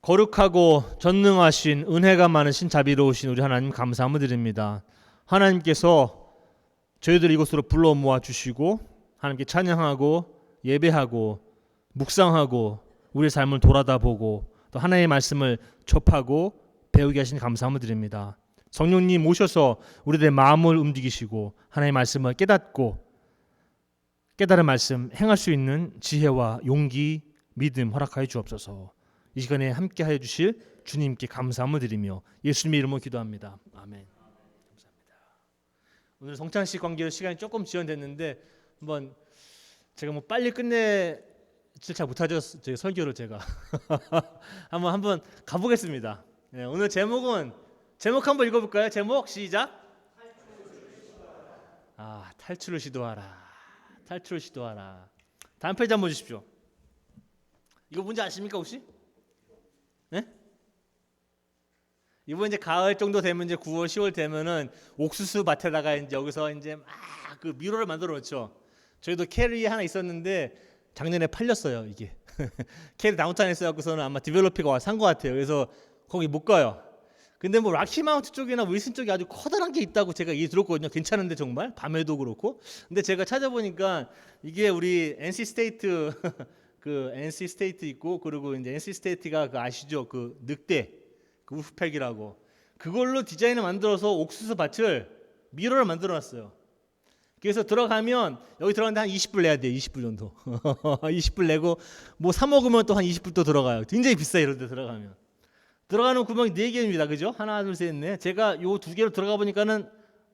거룩하고 전능하신 은혜가 많으신 자비로우신 우리 하나님 감사함을 드립니다. 하나님께서 저희들 이곳으로 불러 모아 주시고 하나님께 찬양하고 예배하고 묵상하고 우리의 삶을 돌아다보고 또 하나님의 말씀을 접하고 배우게 하신 감사함을 드립니다. 성령님 오셔서 우리들의 마음을 움직이시고 하나님의 말씀을 깨닫고 깨달은 말씀 행할 수 있는 지혜와 용기, 믿음 허락하여 주옵소서. 이 시간에 함께하여 주실 주님께 감사함을 드리며 예수님의 이름으로 기도합니다. 아멘. 감사합니다. 오늘 성찬식 관계로 시간이 조금 지연됐는데 한번 제가 뭐 빨리 끝내질 잘 못하죠. 제 설교를 제가 한번 가보겠습니다. 네, 오늘 제목 한번 읽어볼까요? 제목 시작. 탈출을 시도하라. 탈출을 시도하라. 다음 페이지 한번 주십시오. 이거 뭔지 아십니까 혹시? 네? 이번 이제 가을 정도 되면 이제 9월, 10월 되면은 옥수수 밭에다가 이제 여기서 이제 막 그 미로를 만들어 놓죠. 저희도 캐리 하나 있었는데 작년에 팔렸어요 이게. 캐리 다운타운에 있어갖고서는 아마 디벨로퍼가 와서 산 것 같아요. 그래서 거기 못 가요. 근데 뭐 락키마운트 쪽이나 윌슨 쪽에 아주 커다란 게 있다고 제가 얘기 들었거든요. 괜찮은데 정말 밤에도 그렇고. 근데 제가 찾아보니까 이게 우리 NC 스테이트 그 NC 스테이트 있고 그리고 이제 NC 스테이트가 그 아시죠? 그 늑대 그 우프팩이라고 그걸로 디자인을 만들어서 옥수수 밭을 미러를 만들어놨어요. 그래서 들어가면 여기 들어가는데 한 20불 내야 돼요. 20불 정도. 20불 내고 뭐 사 먹으면 또 한 20불 또 들어가요. 굉장히 비싸요. 이런 데 들어가면. 들어가는 구멍이 4개입니다. 그죠? 하나, 둘, 셋, 넷. 제가 요 2개로 들어가 보니까는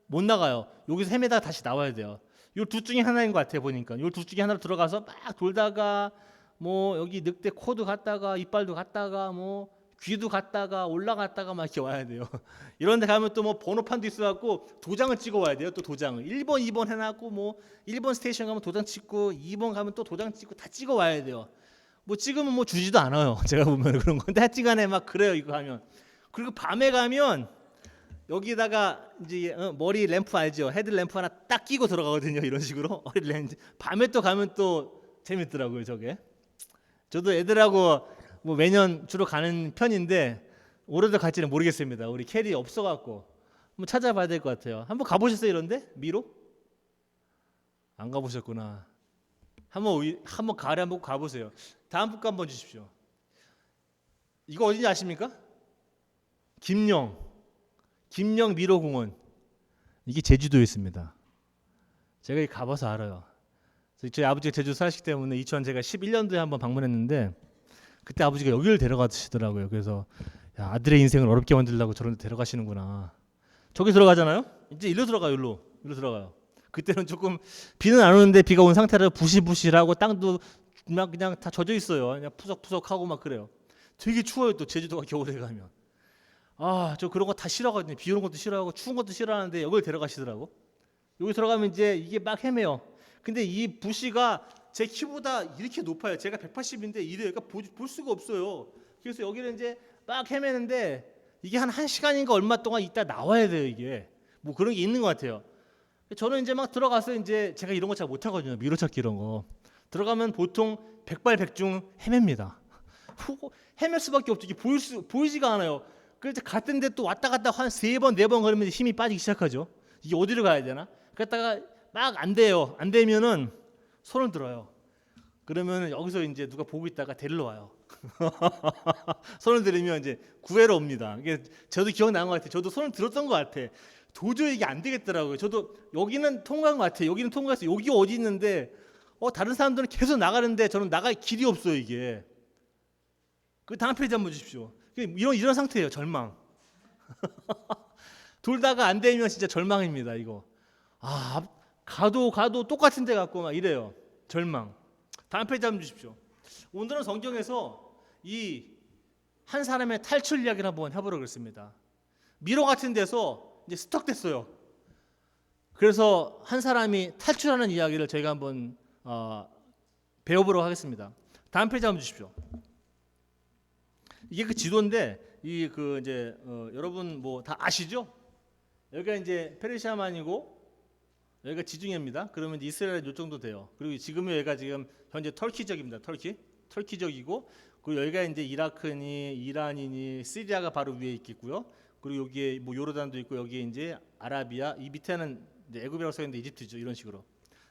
못 나가요. 여기서 헤매다가 다시 나와야 돼요. 요 둘 중에 하나인 것 같아요. 보니까. 요 둘 중에 하나로 들어가서 막 돌다가 뭐 여기 늑대 코도 갔다가 이빨도 갔다가 뭐 귀도 갔다가 올라갔다가 막 이렇게 와야 돼요. 이런 데 가면 또 뭐 번호판도 있어갖고 도장을 찍어 와야 돼요. 또 도장을 1번 2번 해놨고 뭐 1번 스테이션 가면 도장 찍고 2번 가면 또 도장 찍고 다 찍어 와야 돼요. 뭐 찍으면 뭐 주지도 않아요. 제가 보면 그런 건데 하여튼간에 막 그래요. 이거 하면. 그리고 밤에 가면 여기다가 이제 머리 램프 알죠? 헤드 램프 하나 딱 끼고 들어가거든요. 이런 식으로 머리 램프. 밤에 또 가면 또 재밌더라고요. 저게. 저도 애들하고 뭐 매년 주로 가는 편인데 올해도 갈지는 모르겠습니다. 우리 캐리 없어갖고 한번 찾아봐야 될 것 같아요. 한번 가보셨어요? 이런데 미로? 안 가보셨구나. 한번 가을에 한번 가보세요. 다음 북 한번 주십시오. 이거 어딘지 아십니까? 김영 미로공원. 이게 제주도에 있습니다. 제가 가봐서 알아요. 저희 아버지가 제주 사시기 때문에 제가 11년도에 한번 방문했는데 그때 아버지가 여기를 데려가시더라고요. 그래서 야, 아들의 인생을 어렵게 만들려고 저런 데 데려가시는구나. 저기 들어가잖아요. 이제 일로 들어가요. 일로 들어가요. 그때는 조금 비는 안 오는데 비가 온 상태라 부실부실하고 땅도 막 그냥 다 젖어 있어요. 그냥 푸석푸석하고 막 그래요. 되게 추워요. 또 제주도가 겨울에 가면. 저 그런 거 다 싫어하거든요. 비 오는 것도 싫어하고 추운 것도 싫어하는데 여길 데려가시더라고. 여기 들어가면 이제 이게 막 헤매요. 근데 이 부시가 제 키보다 이렇게 높아요. 제가 180인데 이래요. 그러니까 볼 수가 없어요. 그래서 여기는 이제 막 헤매는데 이게 한 1시간인가 얼마 동안 있다 나와야 돼요. 이게 뭐 그런 게 있는 것 같아요. 저는 이제 막 들어가서 이제 제가 이런 거 잘 못하거든요. 미로찾기 이런 거. 들어가면 보통 백발백중 헤맵니다. 헤맬 수밖에 없죠. 이게 보이지가 않아요. 그래서 갔던데 또 왔다 갔다 한 3번 4번 걸으면 힘이 빠지기 시작하죠. 이게 어디로 가야 되나? 그랬다가 막 안 돼요. 안 되면은 손을 들어요. 그러면 여기서 이제 누가 보고 있다가 데리러 와요. 손을 들으면 이제 구해러 옵니다. 이게 저도 기억나는 것 같아요. 저도 손을 들었던 것 같아. 도저히 이게 안 되겠더라고요. 저도 여기는 통과한 것 같아요. 여기는 통과해서 여기 어디 있는데 다른 사람들은 계속 나가는데 저는 나갈 길이 없어요. 이게. 그 다음 페이지 한번 주십시오. 이런 상태예요. 절망. 돌다가 안 되면 진짜 절망입니다. 이거. 가도 똑같은 데 갖고 막 이래요. 절망. 다음 페이지 한번 주십시오. 오늘은 성경에서 이 한 사람의 탈출 이야기를 한번 해보려고 했습니다. 미로 같은 데서 이제 스톡됐어요. 그래서 한 사람이 탈출하는 이야기를 저희가 한번 배워보도록 하겠습니다. 다음 페이지 한번 주십시오. 이게 그 지도인데 이제 여러분 뭐 다 아시죠? 여기가 이제 페르시아만이고 여기가 지중해입니다. 그러면 이스라엘 요 정도 돼요. 그리고 지금 여기가 지금 현재 터키 지역입니다. 터키 지역이고 그리고 여기가 이제 이라크니 이란이니 시리아가 바로 위에 있겠고요. 그리고 여기에 뭐 요르단도 있고 여기에 이제 아라비아 이 밑에는 이제 애굽이라고 써 있는데 이집트죠. 이런 식으로.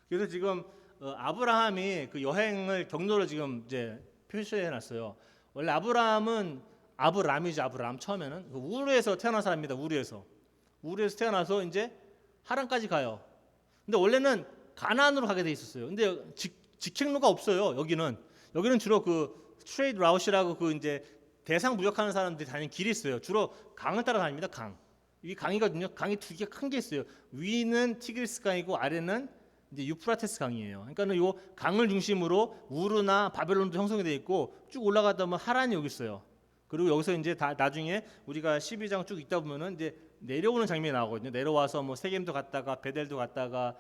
그래서 지금 아브라함이 그 여행을 경로를 지금 이제 표시해 놨어요. 원래 아브라함은 아브람이죠. 아브람 처음에는 그 우르에서 태어난 사람입니다. 우르에서 태어나서 이제 하란까지 가요. 근데 원래는 가나안으로 가게 돼 있었어요. 근데 직행로가 없어요. 여기는 주로 그 트레이드 라우시라고 그 이제 대상 무역하는 사람들이 다니는 길이 있어요. 주로 강을 따라 다닙니다. 강. 이게 강이거든요. 강이 두 개 큰 게 있어요. 위는 티그리스 강이고 아래는 이제 유프라테스 강이에요. 그러니까는 요 강을 중심으로 우르나 바벨론도 형성이 돼 있고 쭉 올라가다 보면 하란이 여기 있어요. 그리고 여기서 이제 다 나중에 우리가 12장 쭉 있다 보면은 이제 내려오는 장면이 나오거든요. 내려와서 뭐 세겜도 갔다가 베델도 갔다가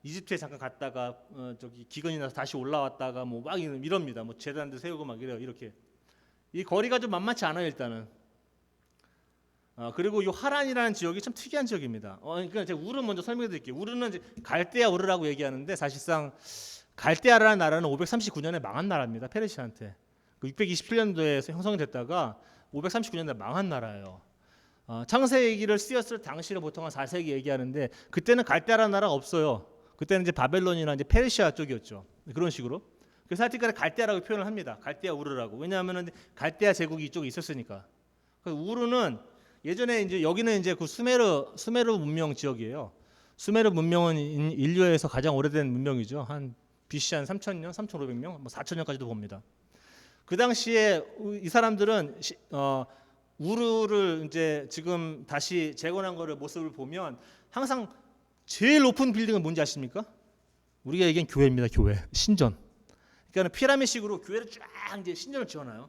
이집트에 잠깐 갔다가 저기 기근이 나서 다시 올라왔다가 뭐 막 이럽니다. 뭐 제단도 세우고 막 이래요. 이렇게 이 거리가 좀 만만치 않아요. 일단은. 그리고 이 하란이라는 지역이 참 특이한 지역입니다. 그러니까 제가 우르 먼저 설명해 드릴게요. 우르는 이제 갈대아 우르라고 얘기하는데 사실상 갈대아라는 나라는 539년에 망한 나라입니다. 페르시아한테. 627년도에 형성이 됐다가 539년에 망한 나라예요. 창세기를 쓰였을 당시를 보통 한 4세기 얘기하는데 그때는 갈대아라는 나라가 없어요. 그때는 이제 바벨론이나 이제 페르시아 쪽이었죠. 그런 식으로. 그래서 하여튼간에 갈대아라고 표현을 합니다. 갈대아 우르라고. 왜냐하면 갈대아 제국이 이쪽에 있었으니까. 그래서 우르는 예전에 이제 여기는 이제 그 수메르 문명 지역이에요. 수메르 문명은 인류에서 가장 오래된 문명이죠. 한 BC 한 3,000년, 3,500년, 뭐 4,000년까지도 봅니다. 그 당시에 이 사람들은 우르를 이제 지금 다시 재건한 거를 모습을 보면 항상 제일 높은 빌딩은 뭔지 아십니까? 우리가 얘기한 교회입니다. 교회 신전. 그러니까 피라미드식으로 교회를 쫙 이제 신전을 지어놔요.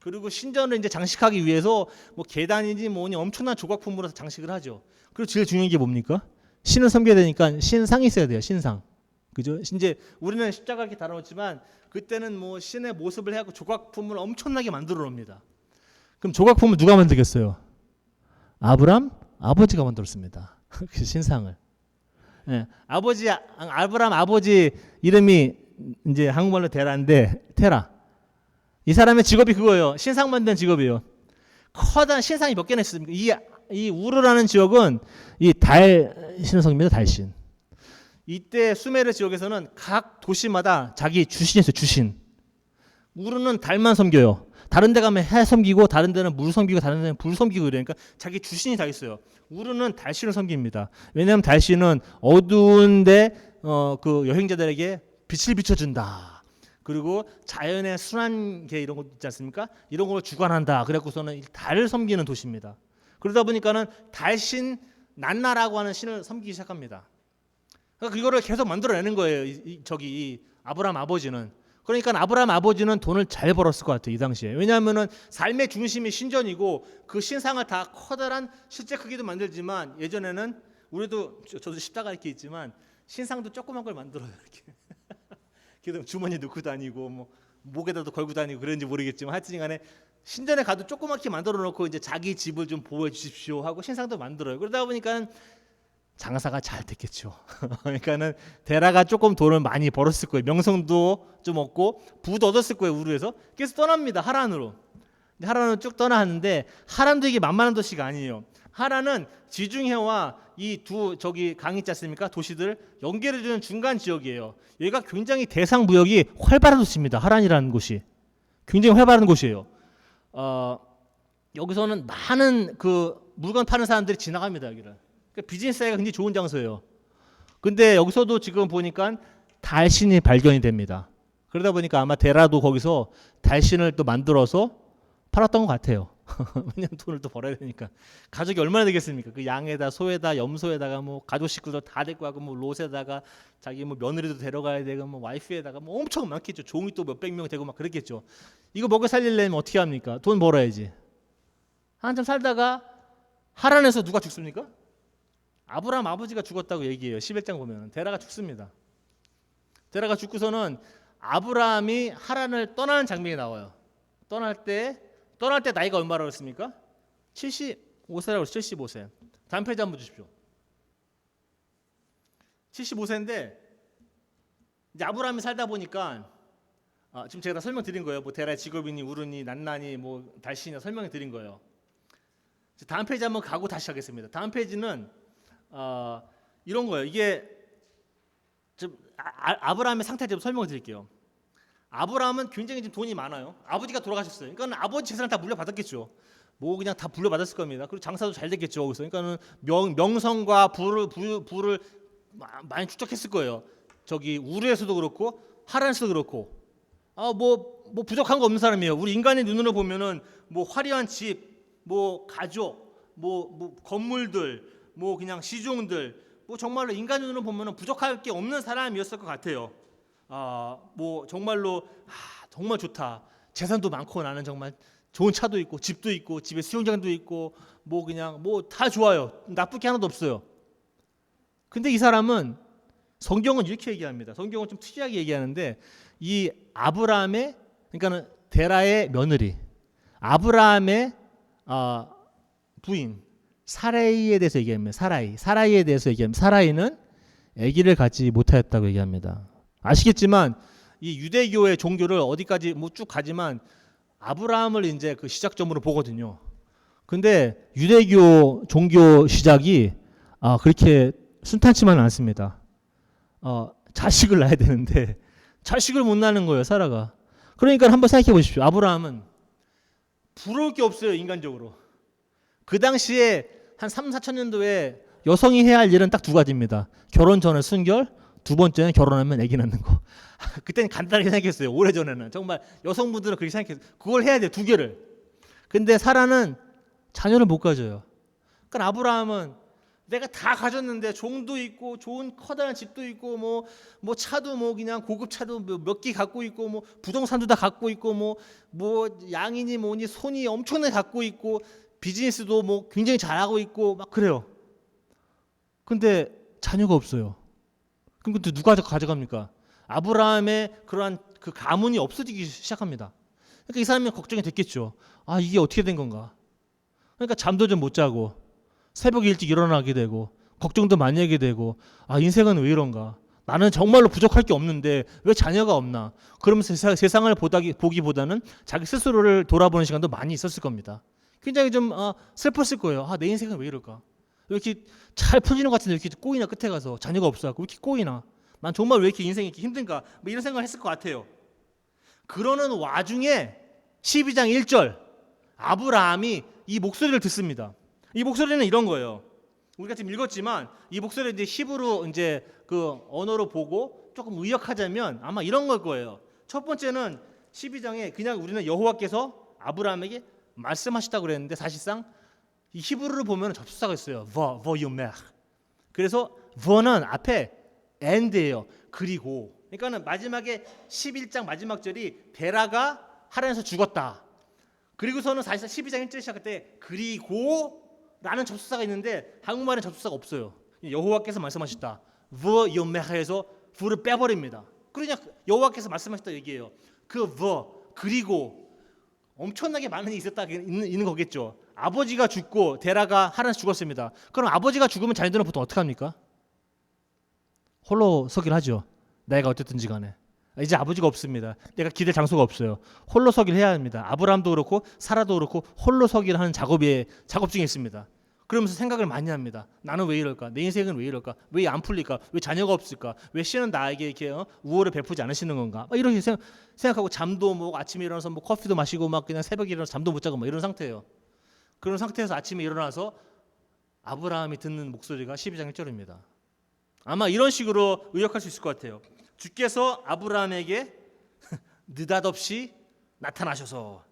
그리고 신전을 이제 장식하기 위해서 뭐 계단이지 뭐니 엄청난 조각품으로 장식을 하죠. 그리고 제일 중요한 게 뭡니까? 신을 섬겨야 되니까 신상이 있어야 돼요. 신상. 그죠? 이제 우리는 십자가 이렇게 달아놓지만 그때는 뭐 신의 모습을 해갖고 조각품을 엄청나게 만들어 놓습니다. 그럼 조각품을 누가 만들겠어요? 아브람 아버지가 만들었습니다. 그 신상을. 예, 아브람 아버지 이름이 이제 한국말로 테라인데 테라. 이 사람의 직업이 그거예요. 신상 만드는 직업이에요. 커다란 신상이 몇 개나 있습니까? 이 우르라는 지역은 이 달 신성입니다. 달신. 이때 수메르 지역에서는 각 도시마다 자기 주신이 있어요. 주신. 우르는 달만 섬겨요. 다른 데 가면 해 섬기고 다른 데는 물 섬기고 다른 데는 불 섬기고 이러니까 자기 주신이 다 있어요. 우르는 달신을 섬깁니다. 왜냐하면 달신은 어두운데 그 여행자들에게 빛을 비춰준다. 그리고 자연의 순환계 이런 거 있지 않습니까? 이런 걸 주관한다. 그래갖고서는 달을 섬기는 도시입니다. 그러다 보니까는 달신 난나라고 하는 신을 섬기기 시작합니다. 그러니까 이거를 계속 만들어내는 거예요. 이 아브라함 아버지는. 그러니까 아브라함 아버지는 돈을 잘 벌었을 것 같아요. 이 당시에. 왜냐하면은 삶의 중심이 신전이고 그 신상을 다 커다란 실제 크기도 만들지만 예전에는 우리도 저도 십자가 이렇게 있지만 신상도 조그만 걸 만들어요. 이렇게. 그래도 주머니 넣고 다니고 뭐 목에다도 걸고 다니고 그런지 모르겠지만 하여튼간에 신전에 가도 조그맣게 만들어 놓고 이제 자기 집을 좀 보호해 주십시오 하고 신상도 만들어요. 그러다 보니까 장사가 잘 됐겠죠. 그러니까는 데라가 조금 돈을 많이 벌었을 거예요. 명성도 좀 얻고 부도 얻었을 거예요. 우르에서. 그래서 떠납니다. 하란으로. 하란으로 쭉 떠나는데 하란도 이게 만만한 도시가 아니에요. 하란은 지중해와 이 두 저기 강 있지 않습니까? 도시들 연결해주는 중간 지역이에요. 여기가 굉장히 대상 무역이 활발한 도시입니다. 하란이라는 곳이 굉장히 활발한 곳이에요. 여기서는 많은 그 물건 파는 사람들이 지나갑니다. 여기를. 그러니까 비즈니스가 굉장히 좋은 장소예요. 근데 여기서도 지금 보니까 달신이 발견이 됩니다. 그러다 보니까 아마 데라도 거기서 달신을 또 만들어서 팔았던 것 같아요. 왜냐면 돈을 또 벌어야 되니까. 가족이 얼마나 되겠습니까? 그 양에다 소에다 염소에다가 뭐 가족 식구들 다 데리고 가고 뭐 롯에다가 자기 뭐 며느리도 데려가야 되고 뭐 와이프에다가 뭐 엄청 많겠죠. 종이 또 몇백 명 되고 막 그랬겠죠. 이거 먹여 살리려면 어떻게 합니까? 돈 벌어야지. 한참 살다가 하란에서 누가 죽습니까? 아브라함 아버지가 죽었다고 얘기해요. 11장 보면 데라가 죽습니다. 데라가 죽고서는 아브라함이 하란을 떠나는 장면이 나와요. 떠날 때 나이가 얼마라고 했습니까? 75세라고 했어요. 75세. 다음 페이지 한번 주십시오. 75세인데 이제 아브라함이 살다 보니까 지금 제가 다 설명드린 거예요. 뭐 데라의 직업이니 우르니 난나니 뭐 달신이나 설명해 드린 거예요. 다음 페이지 한번 가고 다시 하겠습니다. 다음 페이지는 이런 거예요. 이게 좀 아브라함의 상태 좀 설명을 드릴게요. 아브라함은 굉장히 지금 돈이 많아요. 아버지가 돌아가셨어요. 그러니까 아버지 재산을 다 물려받았겠죠. 뭐 그냥 다 물려받았을 겁니다. 그리고 장사도 잘 됐겠죠. 거기서. 그러니까는 명성과 부를 많이 축적했을 거예요. 저기 우르에서도 그렇고 하란에서도 그렇고. 뭐 부족한 거 없는 사람이에요. 우리 인간의 눈으로 보면은 뭐 화려한 집, 뭐 가족, 뭐 건물들, 뭐 그냥 시종들, 뭐 정말로 인간 눈으로 보면은 부족할 게 없는 사람이었을 것 같아요. 뭐 정말로 정말 좋다. 재산도 많고 나는 정말 좋은 차도 있고 집도 있고 집에 수영장도 있고 뭐 그냥 뭐 다 좋아요. 나쁠 게 하나도 없어요. 근데 이 사람은 성경은 이렇게 얘기합니다. 성경은 좀 특이하게 얘기하는데 이 아브라함의 그러니까는 데라의 며느리 아브라함의 부인 사라이에 대해서 얘기합니다. 사라이에 대해서 얘기합니다. 사라이는 아기를 갖지 못하였다고 얘기합니다. 아시겠지만 이 유대교의 종교를 어디까지 뭐 쭉 가지만 아브라함을 이제 그 시작점으로 보거든요. 근데 유대교 종교 시작이 그렇게 순탄치만은 않습니다. 자식을 낳아야 되는데 자식을 못 낳는 거예요, 사라가. 그러니까 한번 생각해 보십시오. 아브라함은 부러울 게 없어요, 인간적으로. 그 당시에 한 3, 4천 년도에 여성이 해야 할 일은 딱 두 가지입니다. 결혼 전에 순결, 두 번째는 결혼하면 아기 낳는 거. 그때는 간단하게 생각했어요. 오래전에는. 정말 여성분들은 그렇게 생각했어요. 그걸 해야 돼요, 두 개를. 근데 사라는 자녀를 못 가져요. 그러니까 아브라함은 내가 다 가졌는데 종도 있고 좋은 커다란 집도 있고 뭐 차도 뭐 그냥 고급 차도 몇 개 갖고 있고 뭐 부동산도 다 갖고 있고 뭐 양이니 뭐니 손이 엄청나게 갖고 있고 비즈니스도 뭐 굉장히 잘하고 있고 막 그래요. 근데 자녀가 없어요. 그럼 또 누가 가져갑니까? 아브라함의 그러한 그 가문이 없어지기 시작합니다. 그러니까 이 사람이 걱정이 됐겠죠. 이게 어떻게 된 건가? 그러니까 잠도 좀 못 자고 새벽에 일찍 일어나게 되고 걱정도 많이 하게 되고 인생은 왜 이런가? 나는 정말로 부족할 게 없는데 왜 자녀가 없나? 그러면서 세상을 보기보다는 자기 스스로를 돌아보는 시간도 많이 있었을 겁니다. 굉장히 좀 슬펐을 거예요. 내 인생은 왜 이럴까? 왜 이렇게 잘 펴지는 것 같은데 왜 이렇게 꼬이나 끝에 가서 자녀가 없어갖고 왜 이렇게 꼬이나? 난 정말 왜 이렇게 인생이 이렇게 힘든가? 뭐 이런 생각을 했을 것 같아요. 그러는 와중에 12장 1절 아브라함이 이 목소리를 듣습니다. 이 목소리는 이런 거예요. 우리가 지금 읽었지만 이 목소리를 이제 히브리 이제 그 언어로 보고 조금 의역하자면 아마 이런 걸 거예요. 첫 번째는 12장에 그냥 우리는 여호와께서 아브라함에게 말씀하셨다고 그랬는데 사실상 이 히브리를 보면 접속사가 있어요. 요메. 그래서 버는 앞에 and예요. 그리고. 그러니까는 마지막에 11장 마지막 절이 데라가 하란에서 죽었다. 그리고서는 사실상 12장 1절 시작할 때 그리고 라는 접속사가 있는데 한국말은 접속사가 없어요. 여호와께서 말씀하셨다. 요메하에서 부를 빼버립니다. 그러냐 여호와께서 말씀하셨다 얘기해요. 그리고 엄청나게 많은 일이 있었다 있는 거겠죠. 아버지가 죽고 데라가 하란에서 죽었습니다. 그럼 아버지가 죽으면 자녀들은 보통 어떻게 합니까? 홀로 서기를 하죠. 나이가 어쨌든지 간에. 이제 아버지가 없습니다. 내가 기댈 장소가 없어요. 홀로 서기를 해야 합니다. 아브라함도 그렇고 사라도 그렇고 홀로 서기를 하는 작업 중에 있습니다. 그러면서 생각을 많이 합니다. 나는 왜 이럴까? 내 인생은 왜 이럴까? 왜 안 풀릴까? 왜 자녀가 없을까? 왜 신은 나에게 이렇게 우호를 베푸지 않으시는 건가? 이렇게 생각하고 잠도 뭐 아침에 일어나서 뭐 커피도 마시고 막 그냥 새벽에 일어나서 잠도 못 자고 막 이런 상태예요. 그런 상태에서 아침에 일어나서 아브라함이 듣는 목소리가 12장 1절입니다. 아마 이런 식으로 의역할 수 있을 것 같아요. 주께서 아브라함에게 느닷없이 나타나셔서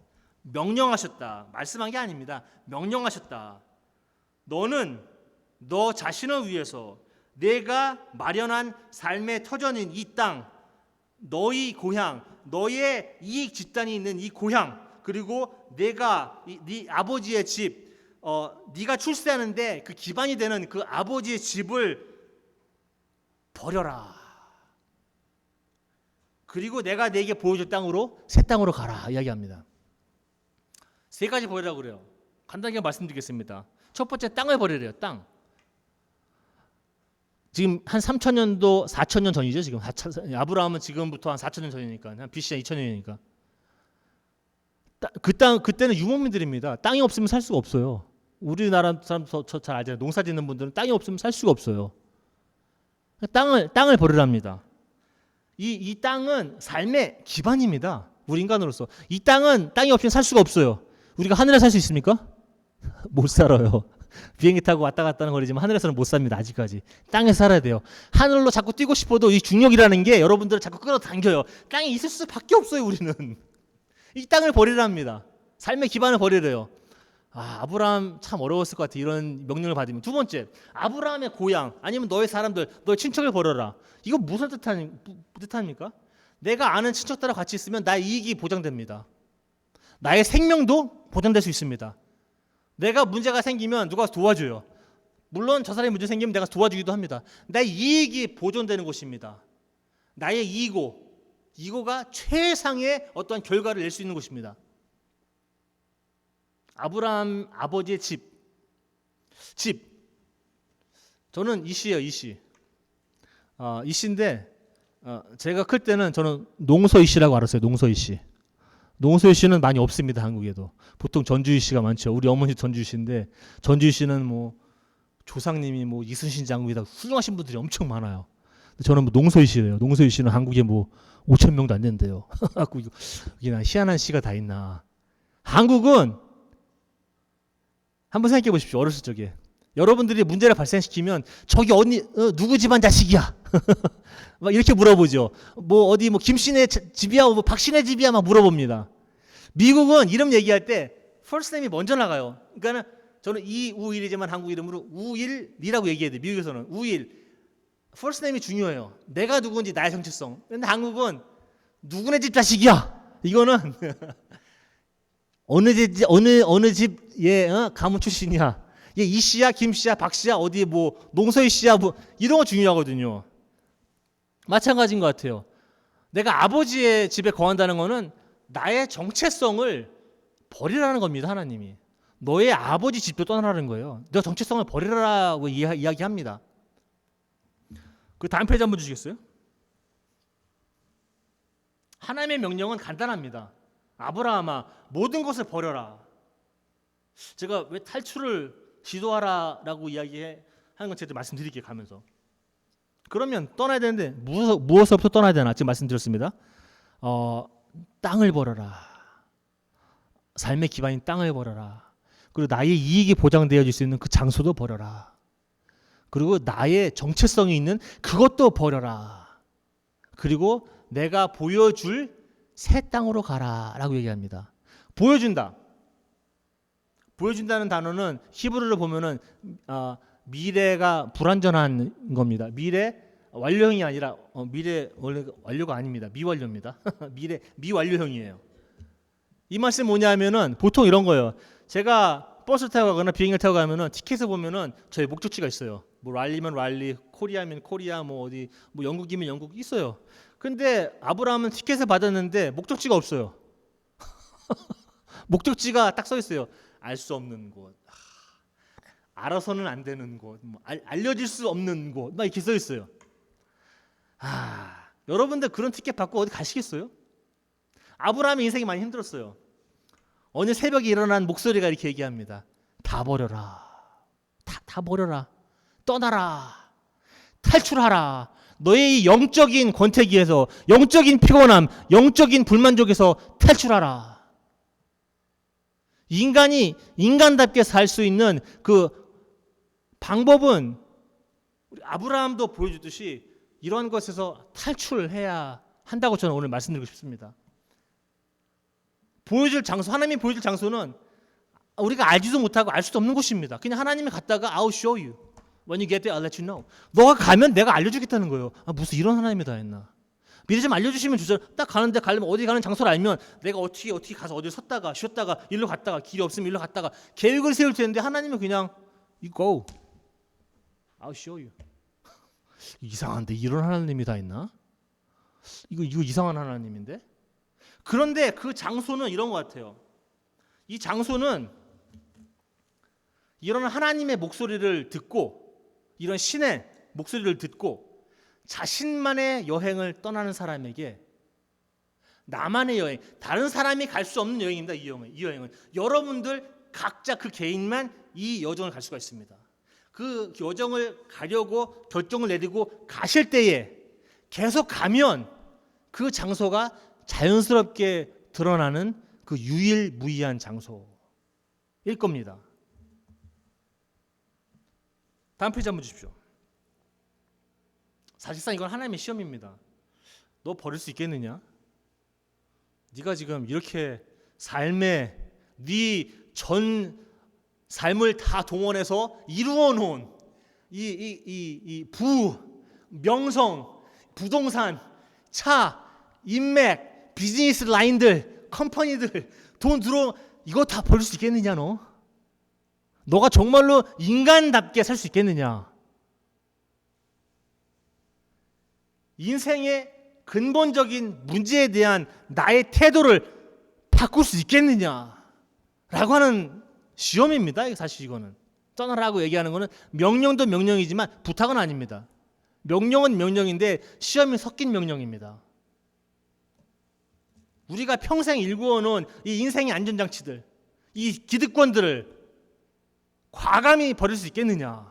명령하셨다. 말씀한 게 아닙니다. 명령하셨다. 너는 너 자신을 위해서 내가 마련한 삶의 터전인 이 땅, 너희 고향, 너의 이익 집단이 있는 이 고향, 그리고 내가 네 아버지의 집, 네가 출세하는데 그 기반이 되는 그 아버지의 집을 버려라. 그리고 내가 네게 보여줄 땅으로 새 땅으로 가라 이야기합니다. 세 가지 버리라고 그래요. 간단하게 말씀드리겠습니다. 첫 번째 땅을 버리래요. 땅. 지금 한 3,000년도 4,000년 전이죠. 지금 아브라함은 지금부터 한 4,000년 전이니까 한 BC 2,000년이니까 그때는 유목민들입니다. 땅이 없으면 살 수가 없어요. 우리나라 사람 잘 알잖아요. 농사 짓는 분들은 땅이 없으면 살 수가 없어요. 땅을 버리랍니다. 이 땅은 삶의 기반입니다. 우리 인간으로서 이 땅이 없이는 살 수가 없어요. 우리가 하늘에 살 수 있습니까? 못 살아요. 비행기 타고 왔다 갔다 하는 거리지만 하늘에서는 못 삽니다. 아직까지 땅에 살아야 돼요. 하늘로 자꾸 뛰고 싶어도 이 중력이라는 게 여러분들을 자꾸 끌어당겨요. 땅에 있을 수밖에 없어요. 우리는 이 땅을 버리랍니다. 삶의 기반을 버리래요. 아브라함 참 어려웠을 것 같아. 이런 명령을 받으면. 두 번째, 아브라함의 고향 아니면 너의 사람들, 너의 친척을 버려라. 이거 무슨 뜻합니까? 내가 아는 친척들과 같이 있으면 나의 이익이 보장됩니다. 나의 생명도 보장될 수 있습니다. 내가 문제가 생기면 누가 도와줘요. 물론 저 사람이 문제 생기면 내가 도와주기도 합니다. 나의 이익이 보존되는 곳입니다. 나의 이고가 최상의 어떠한 결과를 낼 수 있는 곳입니다. 아브라함 아버지의 집. 저는 이씨예요, 이씨. 이씨인데 제가 클 때는 저는 농서이 씨라고 알았어요. 농서이 씨. 농서이 씨는 많이 없습니다. 한국에도. 보통 전주희 씨가 많죠. 우리 어머니 전주희 씨인데 전주희 씨는 뭐 조상님이 뭐 이순신 장군이다 훌륭하신 분들이 엄청 많아요. 저는 뭐 농서이 씨예요. 농서이 씨는 한국에 뭐 5,000명도 안 된대요. 이게 희한한 씨가 다 있나. 한국은 한번 생각해 보십시오. 어렸을 적에 여러분들이 문제를 발생시키면 저기 누구 집안 자식이야? 막 이렇게 물어보죠. 뭐 어디 뭐 김씨네 집이야, 뭐 박씨네 집이야 막 물어봅니다. 미국은 이름 얘기할 때 first name이 먼저 나가요. 그러니까는 저는 이우일이지만 한국 이름으로 우일이라고 얘기해야 돼. 미국에서는 우일. first name이 중요해요. 내가 누군지 나의 정체성. 근데 한국은 누구네 집 자식이야. 이거는 어느 집의 가문 출신이야. 얘 이씨야, 김씨야, 박씨야, 어디 뭐 농서희 씨야, 뭐 이런 거 중요하거든요. 마찬가지인 것 같아요. 내가 아버지의 집에 거한다는 거는 나의 정체성을 버리라는 겁니다. 하나님이. 너의 아버지 집도 떠나라는 거예요. 너 정체성을 버리라고 이야기합니다. 그 다음 페이지 한번 주시겠어요? 하나님의 명령은 간단합니다. 아브라함아, 모든 것을 버려라. 제가 왜 탈출을 지도하라라고 이야기하는 건 제가 말씀드릴게요. 가면서. 그러면 떠나야 되는데 무엇으로부터 떠나야 되나? 지금 말씀드렸습니다. 땅을 버려라. 삶의 기반인 땅을 버려라. 그리고 나의 이익이 보장되어질 수 있는 그 장소도 버려라. 그리고 나의 정체성이 있는 그것도 버려라. 그리고 내가 보여줄 새 땅으로 가라라고 얘기합니다. 보여준다는 단어는 히브리어로 보면은 미래가 불완전한 겁니다. 미래 완료형이 아니라 미래 원래 완료가 아닙니다. 미완료입니다. 미완료형이에요. 이 말씀 뭐냐면은 보통 이런 거예요. 제가 버스 타고 가거나 비행기를 타고 가면은 티켓에 보면은 저희 목적지가 있어요. 뭐 랄리면 랄리, 코리아면 코리아, 뭐 어디 뭐 영국이면 영국 있어요. 근데 아브라함은 티켓을 받았는데 목적지가 없어요. 목적지가 딱 써 있어요. 알 수 없는 곳, 알아서는 안 되는 곳, 알려질 수 없는 곳, 막 이렇게 써 있어요. 여러분들 그런 티켓 받고 어디 가시겠어요? 아브라함의 인생이 많이 힘들었어요. 어느 새벽에 일어난 목소리가 이렇게 얘기합니다. 다 버려라. 다 버려라. 떠나라. 탈출하라. 너의 이 영적인 권태기에서, 영적인 피곤함, 영적인 불만족에서 탈출하라. 인간이 인간답게 살 수 있는 그 방법은 우리 아브라함도 보여주듯이 이런 것에서 탈출해야 한다고 저는 오늘 말씀드리고 싶습니다. 하나님이 보여줄 장소는 우리가 알지도 못하고 알 수도 없는 곳입니다. 그냥 하나님이 갔다가 I'll show you. When you get there, I'll let you know. 너가 가면 내가 알려주겠다는 거예요. 무슨 이런 하나님이 다 했나. 미리 좀 알려주시면 주세요. 딱 가려면 어디 가는 장소를 알면 내가 어떻게 가서 어디 섰다가 쉬었다가 일로 갔다가 길이 없으면 일로 갔다가 계획을 세울 텐데 하나님은 그냥 You go. I'll show you. 이상한데 이런 하나님이 다 있나? 이거 이상한 하나님인데? 그런데 그 장소는 이런 것 같아요. 이 장소는 이런 하나님의 목소리를 듣고 이런 신의 목소리를 듣고 자신만의 여행을 떠나는 사람에게 나만의 여행, 다른 사람이 갈 수 없는 여행입니다. 이 여행은 여러분들 각자 그 개인만 이 여정을 갈 수가 있습니다. 그 여정을 가려고 결정을 내리고 가실 때에 계속 가면 그 장소가 자연스럽게 드러나는 그 유일무이한 장소일 겁니다. 다음 페이지 한번 주십시오. 사실상 이건 하나님의 시험입니다. 너 버릴 수 있겠느냐? 네가 지금 이렇게 삶에 네 전 삶을 다 동원해서 이루어 놓은 이 명성, 부동산, 차, 인맥, 비즈니스 라인들, 컴퍼니들, 돈 들어 이거 다 버릴 수 있겠느냐 너? 너가 정말로 인간답게 살 수 있겠느냐? 인생의 근본적인 문제에 대한 나의 태도를 바꿀 수 있겠느냐? 라고 하는 시험입니다. 사실 이거는. 떠나라고 얘기하는 거는 명령도 명령이지만 부탁은 아닙니다. 명령은 명령인데 시험이 섞인 명령입니다. 우리가 평생 일구어 놓은 이 인생의 안전장치들, 이 기득권들을 과감히 버릴 수 있겠느냐?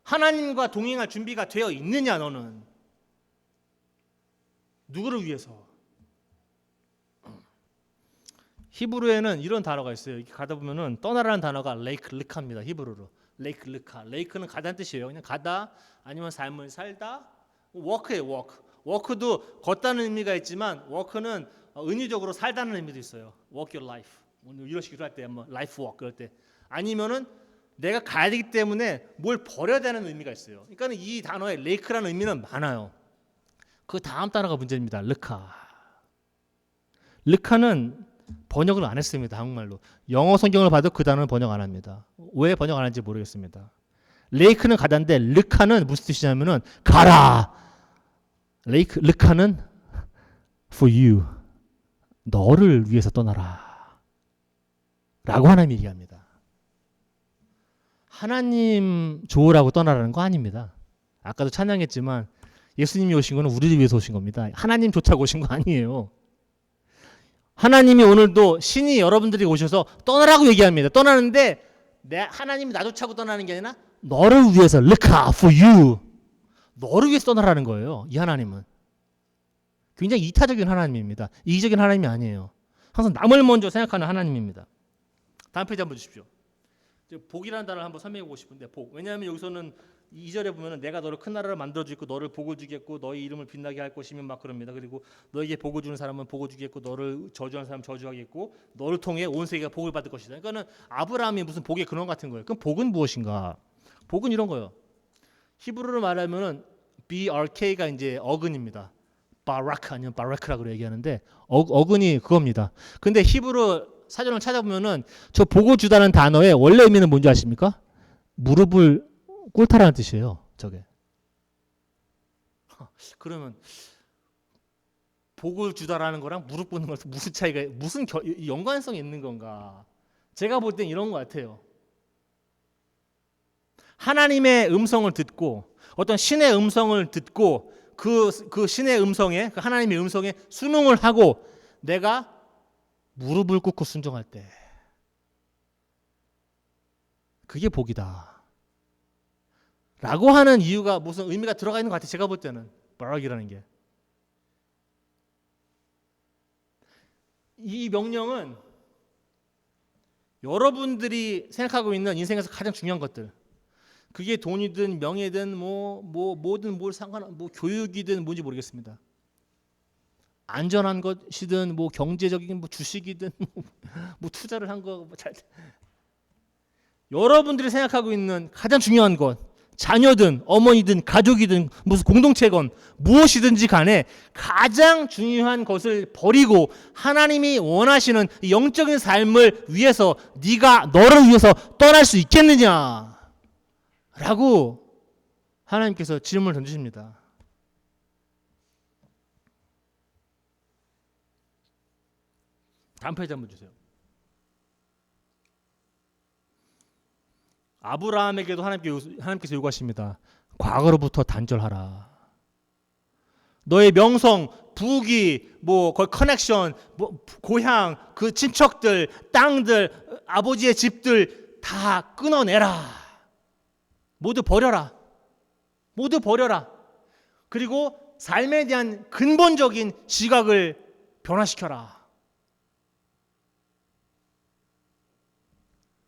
하나님과 동행할 준비가 되어 있느냐 너는? 누구를 위해서? 히브리어에는 이런 단어가 있어요. 이렇게 가다 보면은 떠나라는 단어가 레이크 르카입니다. 히브리어로 레이크 르카. 레이크는 가다는 뜻이에요. 그냥 가다 아니면 삶을 살다. 워크예요. 워크도 걷다는 의미가 있지만 워크는 은유적으로 살다는 의미도 있어요. Walk your life. 오늘 이런 식으로 할 때 뭐 라이프 워크 그럴 때 아니면은 내가 가야 되기 때문에 뭘 버려야 되는 의미가 있어요. 그러니까 이 단어에 레이크라는 의미는 많아요. 그 다음 단어가 문제입니다. 르카. 르카는 번역을 안 했습니다. 한국말로. 영어 성경을 봐도 그 단어는 번역 안 합니다. 왜 번역 안 하는지 모르겠습니다. 레이크는 가다인데 르카는 무슨 뜻이냐면은 가라. 르카는 for you. 너를 위해서 떠나라. 라고 하나님이 얘기합니다. 하나님 좋으라고 떠나라는 거 아닙니다. 아까도 찬양했지만 예수님이 오신 거는 우리를 위해서 오신 겁니다. 하나님 좋다고 오신 거 아니에요. 하나님이 오늘도 신이 여러분들이 오셔서 떠나라고 얘기합니다. 떠나는데 하나님이 나 좋다고 떠나는 게 아니라 너를 위해서 look out for you. 너를 위해서 떠나라는 거예요. 이 하나님은. 굉장히 이타적인 하나님입니다. 이기적인 하나님이 아니에요. 항상 남을 먼저 생각하는 하나님입니다. 다음 페이지 한번 주십시오. 복이라는 단어를 한번 설명해보고 싶은데 복. 왜냐하면 여기서는 2절에 보면은 내가 너를 큰 나라를 만들어주겠고 너를 복을 주겠고 너의 이름을 빛나게 할 것이면 막 그럽니다. 그리고 너에게 복을 주는 사람은 복을 주겠고 너를 저주하는 사람은 저주하겠고 너를 통해 온 세계가 복을 받을 것이다. 그러니까는 아브라함이 무슨 복의 근원 같은 거예요. 그럼 복은 무엇인가? 복은 이런 거예요. 히브리어로 말하면은 BRK가 이제 어근입니다. 바라크 아니면 바라크라고 얘기하는데 어근이 그겁니다. 근데 히브리어 사전을 찾아보면은 저 복을 주다는 단어의 원래 의미는 뭔지 아십니까? 무릎을 꿇다라는 뜻이에요. 저게. 그러면 복을 주다라는 거랑 무릎 꿇는 거랑 무슨 차이가 무슨 연관성이 있는 건가? 제가 볼 땐 이런 것 같아요. 하나님의 음성을 듣고 어떤 신의 음성을 듣고 그 신의 음성에 그 하나님의 음성에 순응을 하고 내가 무릎을 꿇고 순종할 때 그게 복이다. 라고 하는 이유가 무슨 의미가 들어가 있는 것 같아요. 제가 볼 때는 바락이라는 게. 이 명령은 여러분들이 생각하고 있는 인생에서 가장 중요한 것들 그게 돈이든 명예든 뭐든 뭘 상관 뭐 교육이든 뭔지 모르겠습니다. 안전한 것이든 뭐 경제적인 뭐 주식이든 뭐 투자를 한 거 뭐 잘 여러분들이 생각하고 있는 가장 중요한 것 자녀든 어머니든 가족이든 무슨 공동체건 무엇이든지 간에 가장 중요한 것을 버리고 하나님이 원하시는 영적인 삶을 위해서 네가 너를 위해서 떠날 수 있겠느냐 라고 하나님께서 질문을 던지십니다. 다음 페이지 한번 주세요. 아브라함에게도 하나님께서 요구하십니다. 과거로부터 단절하라. 너의 명성, 부귀, 거의 커넥션, 고향, 그 친척들, 땅들, 아버지의 집들 다 끊어내라. 모두 버려라. 모두 버려라. 그리고 삶에 대한 근본적인 시각을 변화시켜라.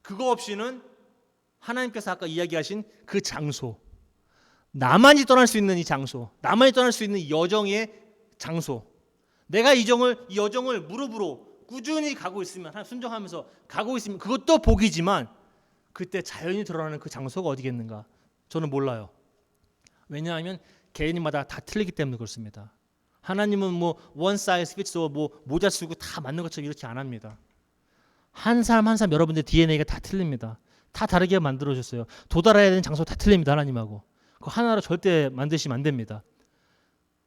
그거 없이는 하나님께서 아까 이야기하신 그 장소, 나만이 떠날 수 있는 이 장소, 나만이 떠날 수 있는 이 여정의 장소, 내가 이 여정을 무릎으로 꾸준히 가고 있으면, 순종하면서 가고 있으면 그것도 복이지만 그때 자연히 드러나는 그 장소가 어디겠는가? 저는 몰라요. 왜냐하면 개인마다 다 틀리기 때문에 그렇습니다. 하나님은 one size fits all, 모자 쓰고 다 맞는 것처럼 이렇게 안 합니다. 한 사람 한 사람 여러분들 DNA가 다 틀립니다. 다 다르게 만들어줬어요. 도달해야 되는 장소 다 틀립니다. 하나님하고. 그 하나로 절대 만드시면 안 됩니다.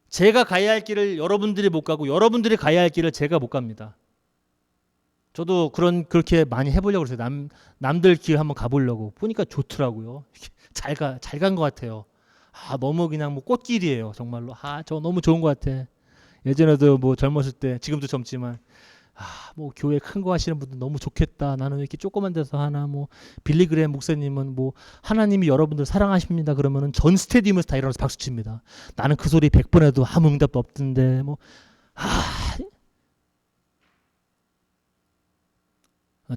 제가 가야 할 길을 여러분들이 못 가고 여러분들이 가야 할 길을 제가 못 갑니다. 저도 그렇게 많이 해보려고 그랬어요. 남들 길 한번 가보려고. 보니까 좋더라고요. 잘 간 것 같아요. 너무 그냥 꽃길이에요. 정말로. 저 너무 좋은 것 같아. 예전에도 젊었을 때, 지금도 젊지만, 교회 큰 거 하시는 분들 너무 좋겠다. 나는 왜 이렇게 조그만 데서 하나. 빌리그레임 목사님은 하나님이 여러분들 사랑하십니다. 그러면은 전 스테디움에서 다 일어나서 박수 칩니다. 나는 그 소리 100번 해도 아무 응답도 없던데.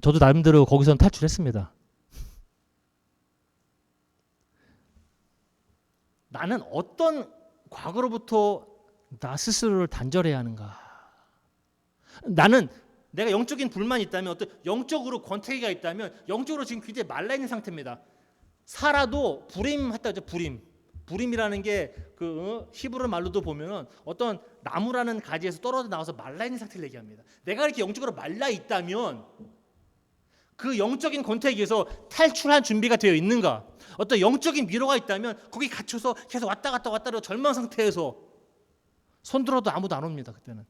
저도 나름대로 거기서는 탈출했습니다. 나는 어떤 과거로부터 나 스스로를 단절해야 하는가? 나는 내가 영적인 불만이 있다면, 어떤 영적으로 권태기가 있다면, 영적으로 지금 굉장히 말라있는 상태입니다. 살아도 불임했다 하죠. 불임이라는 게 히브리 말로도 보면은 어떤 나무라는 가지에서 떨어져 나와서 말라있는 상태를 얘기합니다. 내가 이렇게 영적으로 말라 있다면 그 영적인 권태기에서 탈출할 준비가 되어 있는가? 어떤 영적인 미로가 있다면 거기 갇혀서 계속 왔다 갔다 절망 상태에서 손들어도 아무도 안 옵니다. 그때는.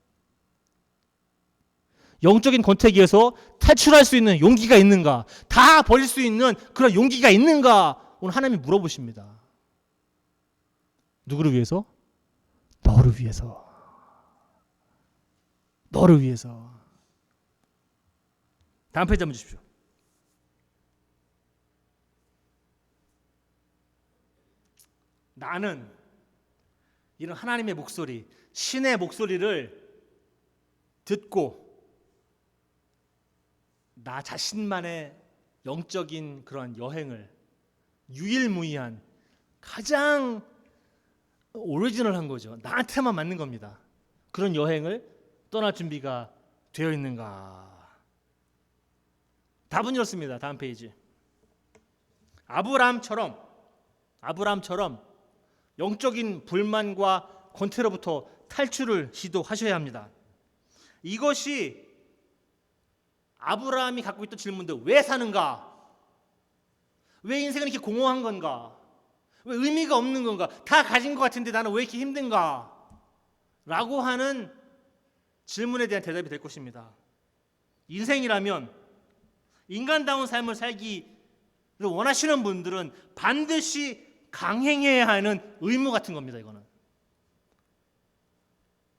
영적인 권태기에서 탈출할 수 있는 용기가 있는가? 다 버릴 수 있는 그런 용기가 있는가? 오늘 하나님이 물어보십니다. 누구를 위해서? 너를 위해서. 너를 위해서. 다음 페이지 한번 주십시오. 나는 이런 하나님의 목소리, 신의 목소리를 듣고 나 자신만의 영적인 그런 여행을 유일무이한 가장 오리지널한 거죠. 나한테만 맞는 겁니다. 그런 여행을 떠날 준비가 되어 있는가? 답은 이렇습니다. 다음 페이지. 아브라함처럼 영적인 불만과 권태로부터 탈출을 시도하셔야 합니다. 이것이 아브라함이 갖고 있던 질문들, 왜 사는가? 왜 인생은 이렇게 공허한 건가? 왜 의미가 없는 건가? 다 가진 것 같은데 나는 왜 이렇게 힘든가? 라고 하는 질문에 대한 대답이 될 것입니다. 인생이라면 인간다운 삶을 살기를 원하시는 분들은 반드시 강행해야 하는 의무 같은 겁니다. 이거는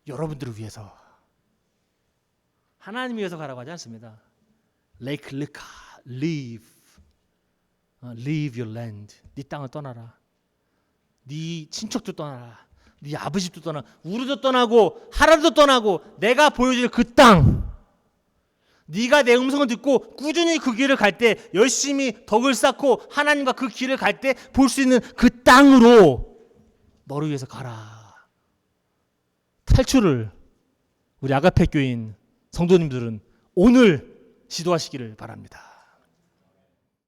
여러분들을 위해서, 하나님 위해서 가라고 하지 않습니다. Lake Lika, leave your land. 네 땅을 떠나라. 네 친척도 떠나라. 네 아버지도 떠나, 우리도 떠나고 하라도 떠나고 내가 보여줄 그 땅, 네가 내 음성을 듣고 꾸준히 그 길을 갈 때, 열심히 덕을 쌓고 하나님과 그 길을 갈 때 볼 수 있는 그 땅으로 너를 위해서 가라. 탈출을 우리 아가페 교인 성도님들은 오늘 시도하시기를 바랍니다.